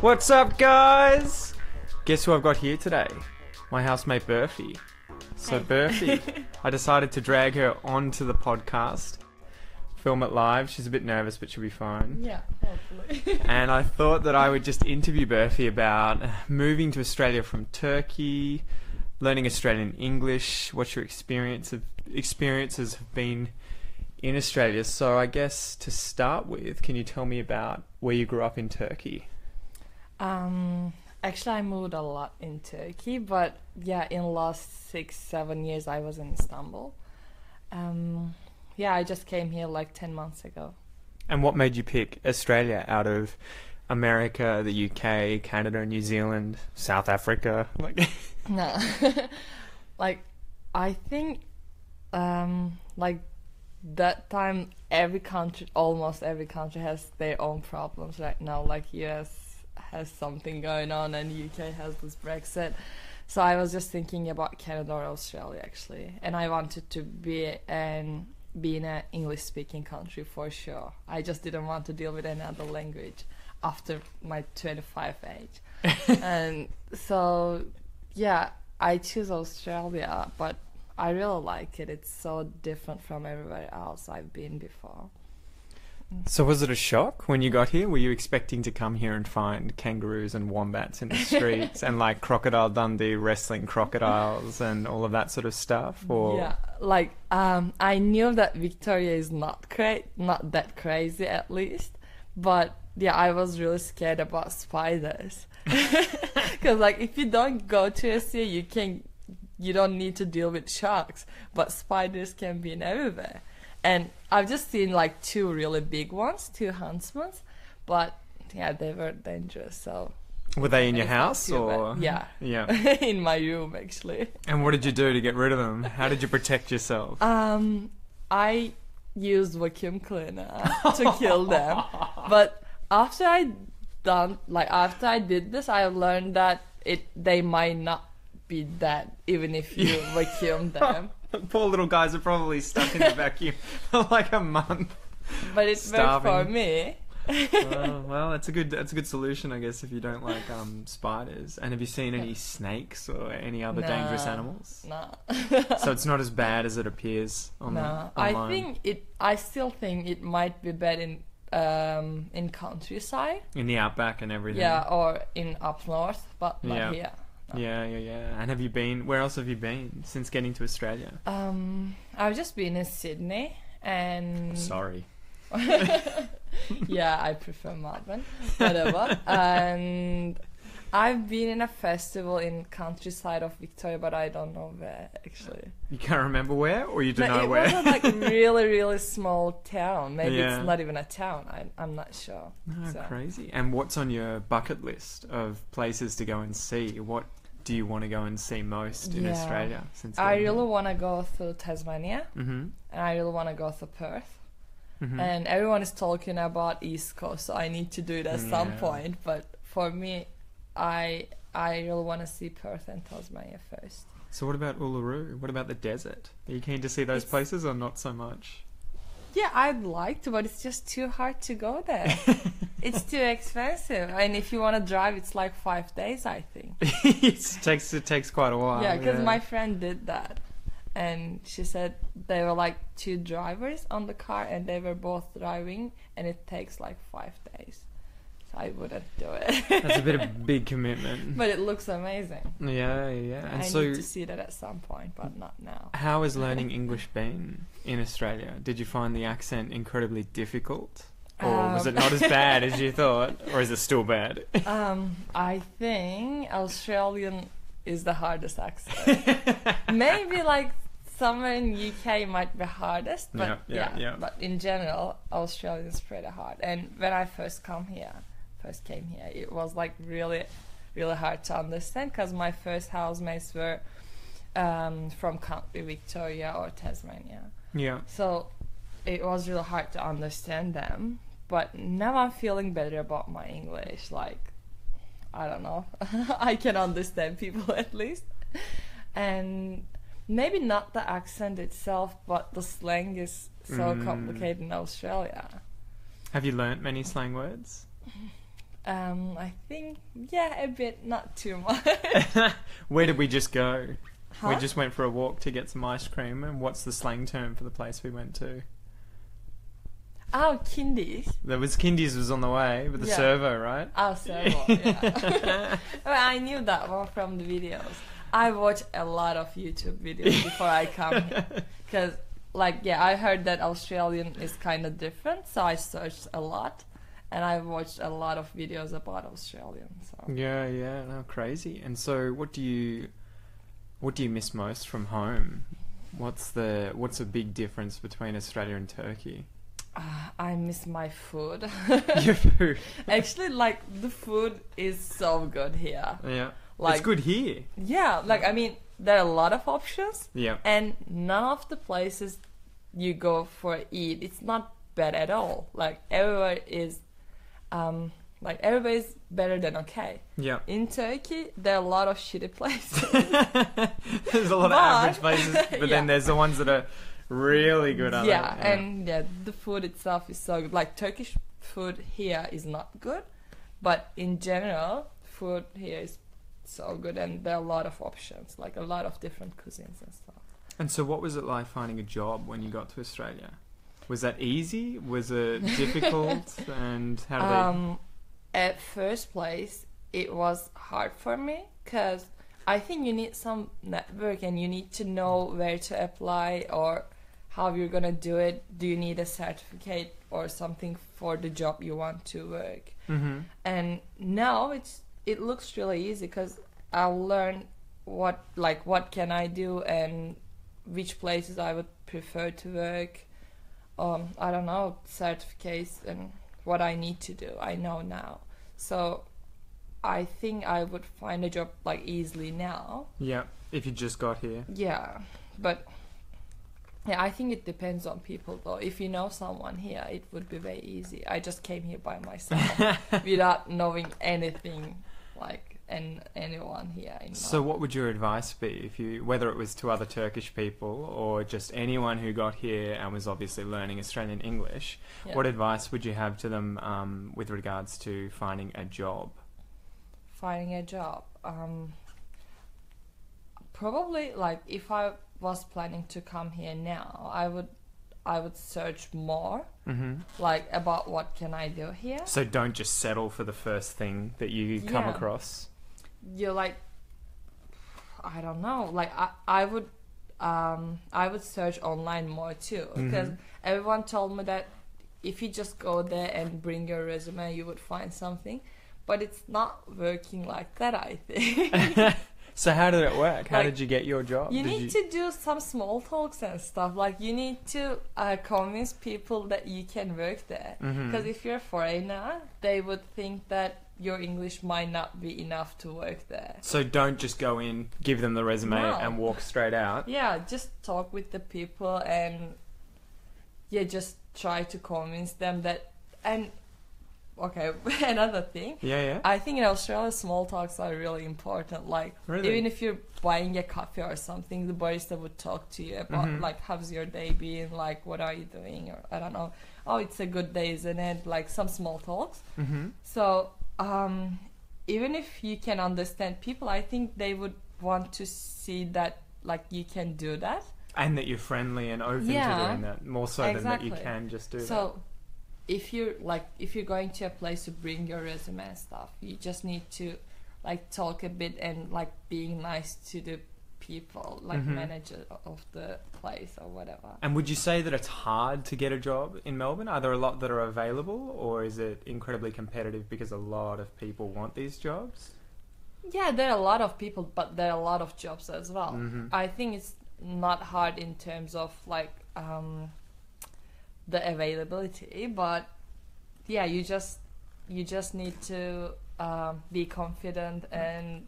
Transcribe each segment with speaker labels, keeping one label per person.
Speaker 1: What's up, guys? Guess who I've got here today? My housemate Berfi. So Berfi, I decided to drag her onto the podcast, film it live. She's a bit nervous, but she'll be fine.
Speaker 2: Yeah, hopefully.
Speaker 1: And I thought that I would just interview Berfi about moving to Australia from Turkey, learning Australian English, what your experiences have been in Australia. So I guess to start with, can you tell me about where you grew up in Turkey?
Speaker 2: Actually, I moved a lot in Turkey, but yeah, in the last 6-7 years, I was in Istanbul. Yeah, I just came here like 10 months ago.
Speaker 1: And what made you pick Australia out of America, the UK, Canada, New Zealand, South Africa?
Speaker 2: No, like I think, like that time, almost every country has their own problems right now. Like US has something going on and UK has this Brexit. So I was just thinking about Canada or Australia actually, and I wanted to be in an English speaking country for sure. I just didn't want to deal with another language after my 25 age. And so yeah, I choose Australia, but I really like it. It's so different from everywhere else I've been before.
Speaker 1: So was it a shock when you got here? Were you expecting to come here and find kangaroos and wombats in the streets and like Crocodile Dundee wrestling crocodiles and all of that sort of stuff? Or
Speaker 2: yeah, like I knew that Victoria is not that crazy at least, but yeah, I was really scared about spiders because like if you don't go to a sea, you don't need to deal with sharks, but spiders can be everywhere. And I've just seen like 2 really big ones, 2 huntsmen, but yeah, they were dangerous. So
Speaker 1: were they in your house or?
Speaker 2: Yeah, in my room actually.
Speaker 1: And what did you do to get rid of them? How did you protect yourself?
Speaker 2: I used vacuum cleaner to kill them, but after I did this, I learned that they might not be dead even if you vacuum them.
Speaker 1: Poor little guys are probably stuck in the vacuum for like a month.
Speaker 2: But it worked for me.
Speaker 1: Well, that's a good solution, I guess, if you don't like spiders. And have you seen any snakes or any other dangerous animals?
Speaker 2: No.
Speaker 1: So it's not as bad as it appears online.
Speaker 2: I still think it might be bad in countryside.
Speaker 1: In the outback and everything.
Speaker 2: Yeah, or in up north, but not here.
Speaker 1: Yeah. And where else have you been since getting to Australia?
Speaker 2: I've just been in Sydney and...
Speaker 1: Sorry.
Speaker 2: Yeah, I prefer Melbourne. Whatever. And I've been in a festival in countryside of Victoria, but I don't know where, actually.
Speaker 1: You can't remember where? Or you don't know where?
Speaker 2: It was like a really, really small town. Maybe it's not even a town. I'm not sure.
Speaker 1: Oh, so. Crazy. And what's on your bucket list of places to go and see? What do you want to go and see most in Australia?
Speaker 2: I really want to go to Tasmania.
Speaker 1: Mm-hmm.
Speaker 2: And I really want to go to Perth. Mm-hmm. And everyone is talking about East Coast, so I need to do it at some point. But for me, I really want to see Perth and Tasmania first.
Speaker 1: So what about Uluru? What about the desert? Are you keen to see those places or not so much?
Speaker 2: Yeah, I'd like to, but it's just too hard to go there. It's too expensive. And if you want to drive, it's like 5 days, I think.
Speaker 1: It takes quite a while.
Speaker 2: Yeah, because my friend did that. And she said they were like 2 drivers on the car and they were both driving and it takes like 5 days. So I wouldn't do it.
Speaker 1: That's a bit of a big commitment.
Speaker 2: But it looks amazing.
Speaker 1: Yeah. And
Speaker 2: I need to see that at some point, but not now. How
Speaker 1: has learning English been in Australia? Did you find the accent incredibly difficult? Or was it not as bad as you thought? Or is it still bad?
Speaker 2: I think Australian is the hardest accent. Maybe like somewhere in UK might be hardest, but but in general Australian is pretty hard. And when I first came here, it was like really, really hard to understand because my first housemates were from country Victoria or Tasmania.
Speaker 1: Yeah.
Speaker 2: So it was really hard to understand them. But now I'm feeling better about my English. Like, I don't know, I can understand people at least. And maybe not the accent itself, but the slang is so complicated in Australia.
Speaker 1: Have you learnt many slang words?
Speaker 2: I think, a bit, not too much.
Speaker 1: Where did we just go?
Speaker 2: Huh?
Speaker 1: We just went for a walk to get some ice cream, and what's the slang term for the place we went to?
Speaker 2: Oh, kindies.
Speaker 1: There was Kindies was on the way with the servo, right?
Speaker 2: Oh, servo, yeah. Well, I knew that one from the videos. I watch a lot of YouTube videos before I come here. Because, I heard that Australian is kind of different, so I searched a lot. And I watched a lot of videos about Australian. So.
Speaker 1: Yeah, no, crazy. And so, what do you miss most from home? What's a big difference between Australia and Turkey?
Speaker 2: I miss my food.
Speaker 1: Your food.
Speaker 2: Actually, the food is so good here.
Speaker 1: Yeah, it's good here.
Speaker 2: Yeah, I mean, there are a lot of options.
Speaker 1: Yeah,
Speaker 2: and none of the places you go for eat, it's not bad at all. Everywhere is. Everybody's better than okay.
Speaker 1: Yeah.
Speaker 2: In Turkey, there are a lot of shitty places.
Speaker 1: There's a lot of average places, but then there's the ones that are really good at it.
Speaker 2: Yeah, and the food itself is so good. Turkish food here is not good, but in general, food here is so good, and there are a lot of options, a lot of different cuisines and stuff.
Speaker 1: And so, what was it like finding a job when you got to Australia? Was that easy? Was it difficult? And how did
Speaker 2: At first place, it was hard for me because I think you need some network and you need to know where to apply or how you're gonna do it. Do you need a certificate or something for the job you want to work?
Speaker 1: Mm-hmm.
Speaker 2: And now it looks really easy because I'll learn what can I do and which places I would prefer to work. I don't know, certificates and what I need to do. I know now. So I think I would find a job easily now.
Speaker 1: Yeah, if you just got here.
Speaker 2: Yeah, but I think it depends on people though. If you know someone here, it would be very easy. I just came here by myself without knowing anything and anyone here.
Speaker 1: So what would your advice be whether it was to other Turkish people or just anyone who got here and was obviously learning Australian English? Yeah. What advice would you have to them with regards to finding a job?
Speaker 2: Finding a job, probably if I was planning to come here now, I would search more, about what can I do here.
Speaker 1: So don't just settle for the first thing that you come across.
Speaker 2: You're I don't know. I would search online more too because everyone told me that if you just go there and bring your resume, you would find something. But it's not working like that, I think.
Speaker 1: So how did it work? How did you get your job?
Speaker 2: You need to do some small talks and stuff. You need to convince people that you can work there. Because if you're a foreigner, they would think that your English might not be enough to work there. So
Speaker 1: don't just go in, give them the resume and walk straight out.
Speaker 2: Yeah, just talk with the people and just try to convince them that. And okay, another thing.
Speaker 1: Yeah.
Speaker 2: I think in Australia, small talks are really important.
Speaker 1: Really?
Speaker 2: Even if you're buying a coffee or something, the barista would talk to you about how's your day been, what are you doing, or I don't know. Oh, it's a good day, isn't it? Some small talks. So even if you can understand people, I think they would want to see that you can do that. And
Speaker 1: that you're friendly and open to doing that, more so than that you can just do that.
Speaker 2: So if you're going to a place to bring your resume and stuff, you just need to talk a bit and being nice to the people, manager of the place or whatever. And
Speaker 1: would you say that it's hard to get a job in Melbourne? Are there a lot that are available, or is it incredibly competitive because a lot of people want these jobs?
Speaker 2: Yeah, there are a lot of people, but there are a lot of jobs as well. I think it's not hard in terms of the availability, but you just need to be confident and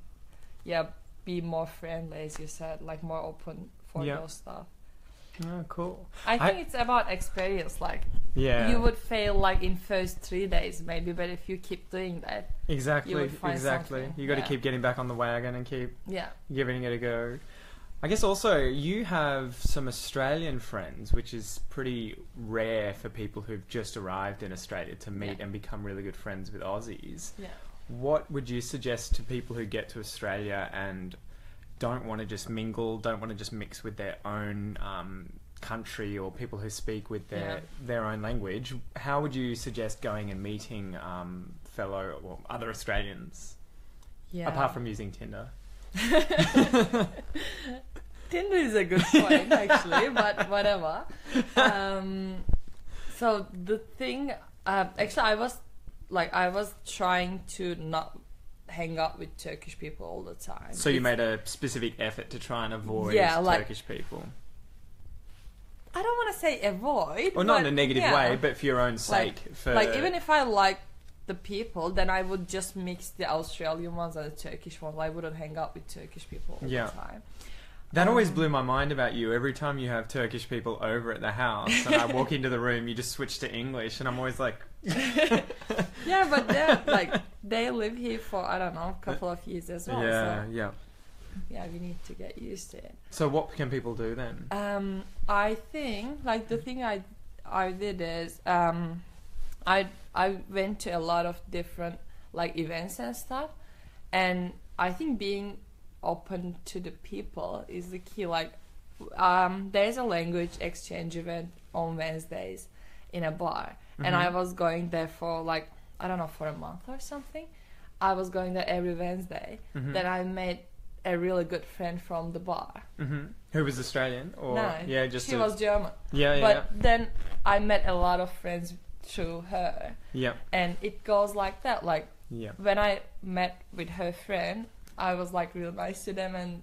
Speaker 2: be more friendly, as you said, more open for those stuff.
Speaker 1: Oh, cool.
Speaker 2: I think it's about experience. You would fail in first 3 days maybe, but if you keep doing that, you would find something.
Speaker 1: You got to keep getting back on the wagon and keep giving it a go. I guess also you have some Australian friends, which is pretty rare for people who've just arrived in Australia to meet and become really good friends with Aussies.
Speaker 2: Yeah.
Speaker 1: What would you suggest to people who get to Australia and don't want to just mingle, don't want to just mix with their own country or people who speak with their own language? How would you suggest going and meeting fellow or other Australians?
Speaker 2: Yeah.
Speaker 1: Apart from using Tinder.
Speaker 2: Tinder is a good point, actually, but whatever. So the thing, actually, I was trying to not hang out with Turkish people all the time.
Speaker 1: So you made a specific effort to try and avoid Turkish people.
Speaker 2: I don't want to say avoid.
Speaker 1: Well, not in a negative way, but for your own sake.
Speaker 2: Even if I like the people, then I would just mix the Australian ones and the Turkish ones. I wouldn't hang out with Turkish people all the time.
Speaker 1: That always blew my mind about you. Every time you have Turkish people over at the house and I walk into the room, you just switch to English and I'm always like...
Speaker 2: Yeah, but they're they live here for, I don't know, a couple of years as well.
Speaker 1: Yeah,
Speaker 2: yeah, we need to get used to it.
Speaker 1: So what can people do then?
Speaker 2: I think, the thing I did is, I went to a lot of different, events and stuff, and I think being open to the people is the key. There's a language exchange event on Wednesdays in a bar, and I was going there for, I don't know, for a month or something. I was going there every Wednesday. Then I made a really good friend from the bar. Who was Australian? Or
Speaker 1: No,
Speaker 2: she was German.
Speaker 1: But
Speaker 2: then I met a lot of friends through her. And it goes like that. When I met with her friend, I was real nice to them, and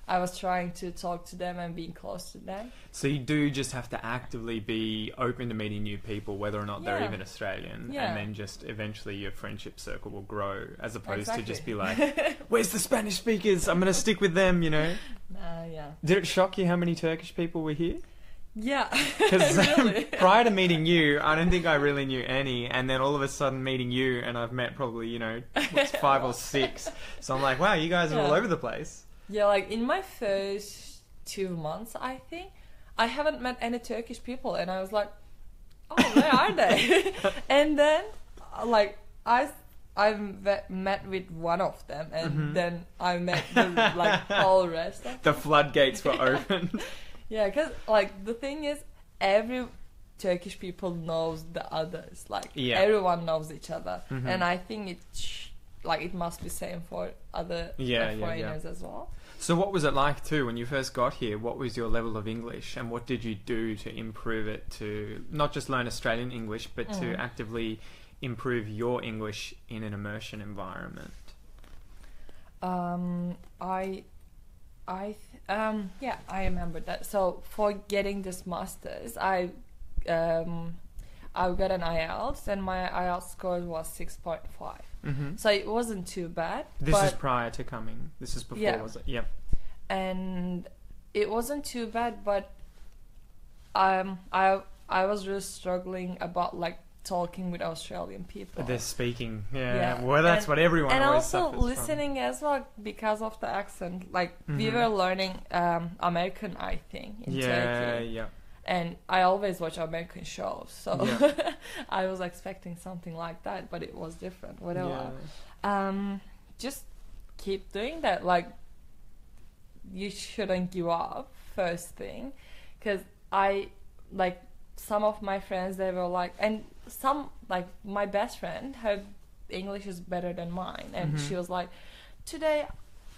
Speaker 2: I was trying to talk to them and being close to them.
Speaker 1: So you do just have to actively be open to meeting new people, whether or not they're even Australian, and then just eventually your friendship circle will grow, as opposed to just be like, where's the Spanish speakers? I'm going to stick with them, you know? Did it shock you how many Turkish people were here?
Speaker 2: Yeah.
Speaker 1: Because
Speaker 2: really.
Speaker 1: prior to meeting you, I don't think I really knew any, and then all of a sudden meeting you, and I've met probably, 5 or 6. So I'm like, wow, you guys are all over the place.
Speaker 2: Yeah, in my first 2 months, I think, I haven't met any Turkish people, and I was like, oh, where are they? And then, I met with one of them, and then I met the whole rest of them.
Speaker 1: The floodgates were opened.
Speaker 2: Yeah, because, the thing is, every Turkish people knows the others. Everyone knows each other. And I think it must be same for other foreigners as well.
Speaker 1: So what was it like, too, when you first got here? What was your level of English, and what did you do to improve it, to not just learn Australian English, but to actively improve your English in an immersion environment?
Speaker 2: I remember that. So for getting this master's, I got an IELTS, and my IELTS score was 6.5. So it wasn't too bad.
Speaker 1: This is prior to coming. This is before, was it? Yep.
Speaker 2: And it wasn't too bad, but I was really struggling about talking with Australian people.
Speaker 1: They're speaking, well, that's what everyone always suffers from.
Speaker 2: And also listening as well, because of the accent. We were learning American, I think, in Turkey.
Speaker 1: Yeah.
Speaker 2: And I always watch American shows, so I was expecting something like that, but it was different. Whatever. Just keep doing that. You shouldn't give up, first thing, because some of my friends, they were and some, my best friend, her English is better than mine, and she was like, today,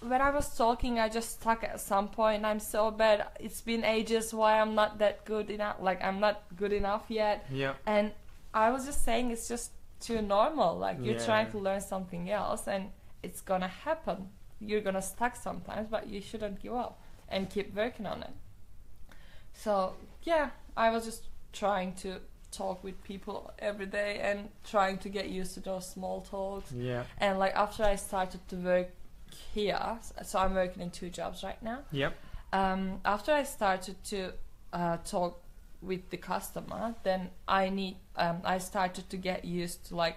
Speaker 2: when I was talking, I just stuck at some point. I'm so bad. It's been ages. Why I'm not that good enough? I'm not good enough yet.
Speaker 1: Yeah.
Speaker 2: And I was just saying, it's just too normal. You're trying to learn something else, and it's gonna happen. You're gonna stuck sometimes, but you shouldn't give up and keep working on it. So I was just trying to talk with people every day and trying to get used to those small talks.
Speaker 1: Yeah.
Speaker 2: And after I started to work here, so I'm working in 2 jobs right now.
Speaker 1: Yep.
Speaker 2: After I started to talk with the customer, then I started to get used to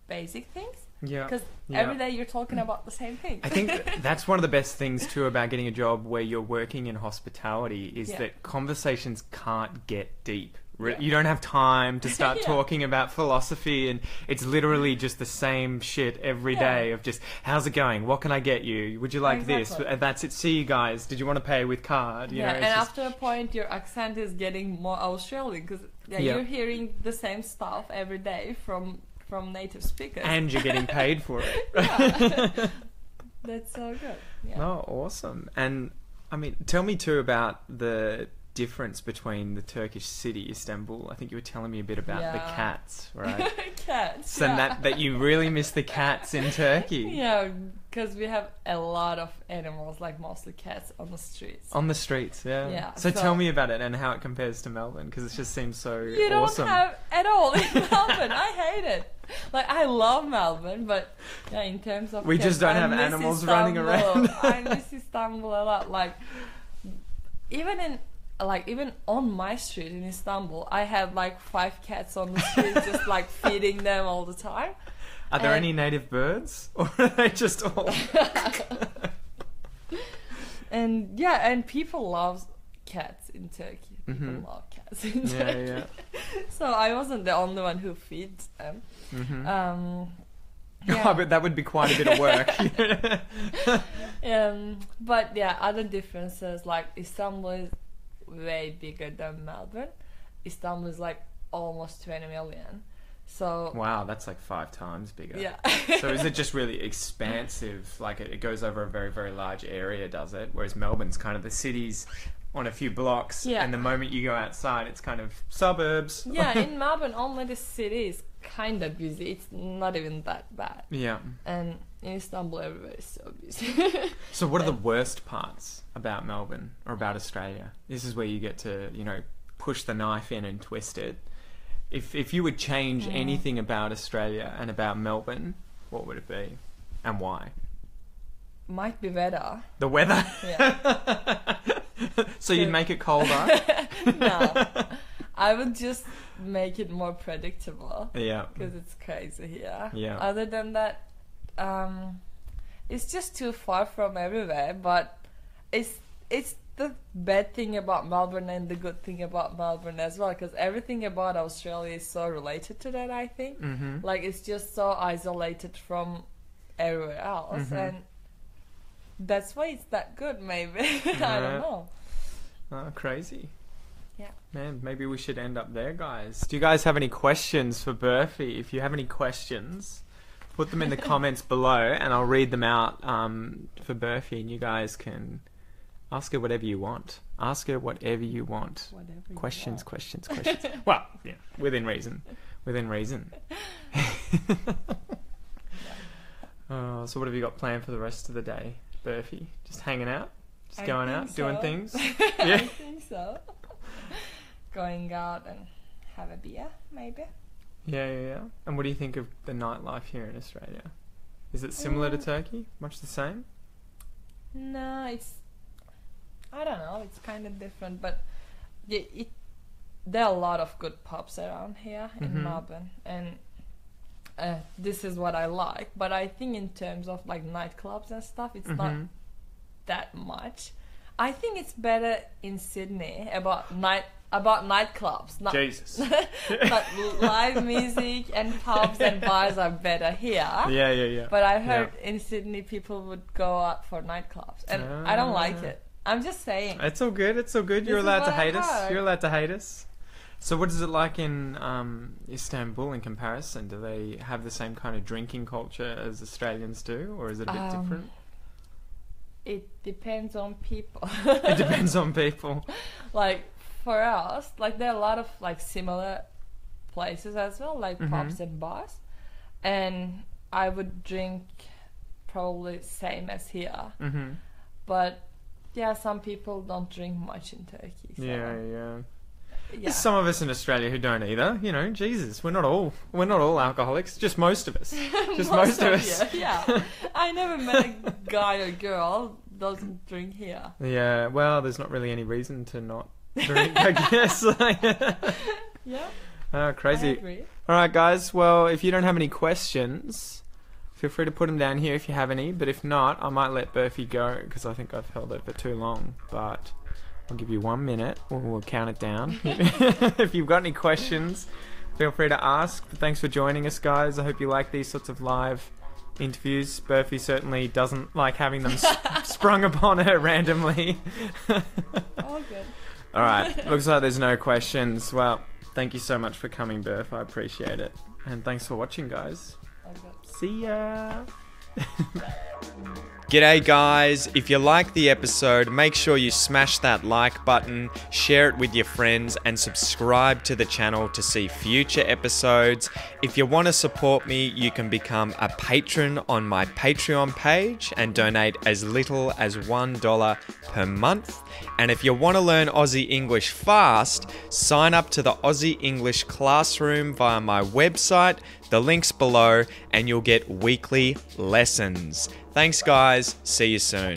Speaker 2: basic things.
Speaker 1: Yeah.
Speaker 2: Because every day you're talking about the same thing.
Speaker 1: I think that's one of the best things too about getting a job where you're working in hospitality is that conversations can't get deep. You don't have time to start talking about philosophy, and it's literally just the same shit every day of just, how's it going? What can I get you? Would you like this? That's it. See you guys. Did you want to pay with card? You know,
Speaker 2: and after a point, your accent is getting more Australian because you're hearing the same stuff every day from native speakers. And
Speaker 1: you're getting paid for it.
Speaker 2: That's so good. Yeah.
Speaker 1: Oh, awesome. And, I mean, tell me too about the difference between the Turkish city, Istanbul. I think you were telling me a bit about the cats, right?
Speaker 2: Cats.
Speaker 1: And that you really miss the cats in Turkey.
Speaker 2: Yeah, because we have a lot of animals, like mostly cats, on the streets.
Speaker 1: On the streets, yeah. So tell me about it and how it compares to Melbourne, because it just seems so awesome.
Speaker 2: You don't have at all in Melbourne. I hate it. Like, I love Melbourne, but in terms of
Speaker 1: we just don't have animals running around.
Speaker 2: I miss Istanbul a lot. Like, even on my street in Istanbul, I had like 5 cats on the street, just like feeding them all the time.
Speaker 1: Are there any native birds, or are they just all?
Speaker 2: and people love cats in Turkey. People love cats in Turkey. So I wasn't the only one who feeds them.
Speaker 1: But that would be quite a bit of work.
Speaker 2: But other differences, like Istanbul is way bigger than Melbourne. Istanbul is like almost 20 million. So
Speaker 1: wow, that's like 5 times bigger.
Speaker 2: Yeah.
Speaker 1: So is it just really expansive? Like it goes over a very, very large area, does it? Whereas Melbourne's kind of the cities on a few blocks, and the moment you go outside, it's kind of suburbs.
Speaker 2: Yeah, in Melbourne, only the city is kind of busy. It's not even that bad.
Speaker 1: Yeah.
Speaker 2: And in Istanbul, everywhere is so busy.
Speaker 1: So what are the worst parts about Melbourne or about Australia? This is where you get to, push the knife in and twist it. If you would change anything about Australia and about Melbourne, what would it be? And why?
Speaker 2: Might be weather.
Speaker 1: The weather?
Speaker 2: Yeah.
Speaker 1: So you'd make it colder?
Speaker 2: No. I would just make it more predictable.
Speaker 1: Yeah.
Speaker 2: Because it's crazy here.
Speaker 1: Yeah.
Speaker 2: Other than that, it's just too far from everywhere. But it's the bad thing about Melbourne and the good thing about Melbourne as well. Because everything about Australia is so related to that, I think.
Speaker 1: Mm-hmm.
Speaker 2: Like, it's just so isolated from everywhere else.
Speaker 1: Mm-hmm.
Speaker 2: And that's why it's that good, maybe. I don't know.
Speaker 1: Oh, crazy.
Speaker 2: Yeah.
Speaker 1: Man, maybe we should end up there, guys. Do you guys have any questions for Berfi? If you have any questions, put them in the comments below and I'll read them out for Berfi, and you guys can ask her whatever you want. Ask her whatever you want. Questions. Well, yeah, within reason. So what have you got planned for the rest of the day, Berfi? Just hanging out? Just going out, doing things?
Speaker 2: Yeah. I think so. Going out and have a beer, maybe.
Speaker 1: Yeah. And what do you think of the nightlife here in Australia? Is it similar to Turkey? Much the same?
Speaker 2: No, I don't know, it's kind of different, but there are a lot of good pubs around here in Melbourne, and this is what I like. But I think in terms of like nightclubs and stuff, it's not that much. I think it's better in Sydney about nightclubs. Not,
Speaker 1: Jesus.
Speaker 2: But live music and pubs and bars are better here.
Speaker 1: Yeah.
Speaker 2: But I heard in Sydney people would go out for nightclubs, and I don't like it. I'm just saying.
Speaker 1: It's all good. You're allowed to hate us. So what is it like in Istanbul in comparison? Do they have the same kind of drinking culture as Australians do, or is it a bit different?
Speaker 2: It depends on people.
Speaker 1: It depends on people.
Speaker 2: Like, for us, like, there are a lot of like similar places as well, like pubs and bars, and I would drink probably same as here. But yeah, some people don't drink much in Turkey. So.
Speaker 1: Yeah. There's some of us in Australia who don't either. Jesus, we're not all alcoholics. Just most of us. Most of us.
Speaker 2: Yeah. I never met a guy or girl doesn't drink here.
Speaker 1: Yeah. Well, there's not really any reason to not drink, I guess.
Speaker 2: Yeah.
Speaker 1: Oh, crazy.
Speaker 2: I agree.
Speaker 1: All right, guys. Well, if you don't have any questions, feel free to put them down here if you have any. But if not, I might let Berfi go because I think I've held it for too long. But I'll give you 1 minute. We'll count it down. If you've got any questions, feel free to ask. But thanks for joining us, guys. I hope you like these sorts of live interviews. Berfi certainly doesn't like having them sprung upon her randomly.
Speaker 2: All good.
Speaker 1: All right. Looks like there's no questions. Well, thank you so much for coming, Berf. I appreciate it. And thanks for watching, guys.
Speaker 2: All good.
Speaker 1: See ya. G'day guys, if you like the episode, make sure you smash that like button, share it with your friends and subscribe to the channel to see future episodes. If you want to support me, you can become a patron on my Patreon page and donate as little as $1 per month. And if you want to learn Aussie English fast, sign up to the Aussie English Classroom via my website. The link's below and you'll get weekly lessons. Thanks guys, see you soon.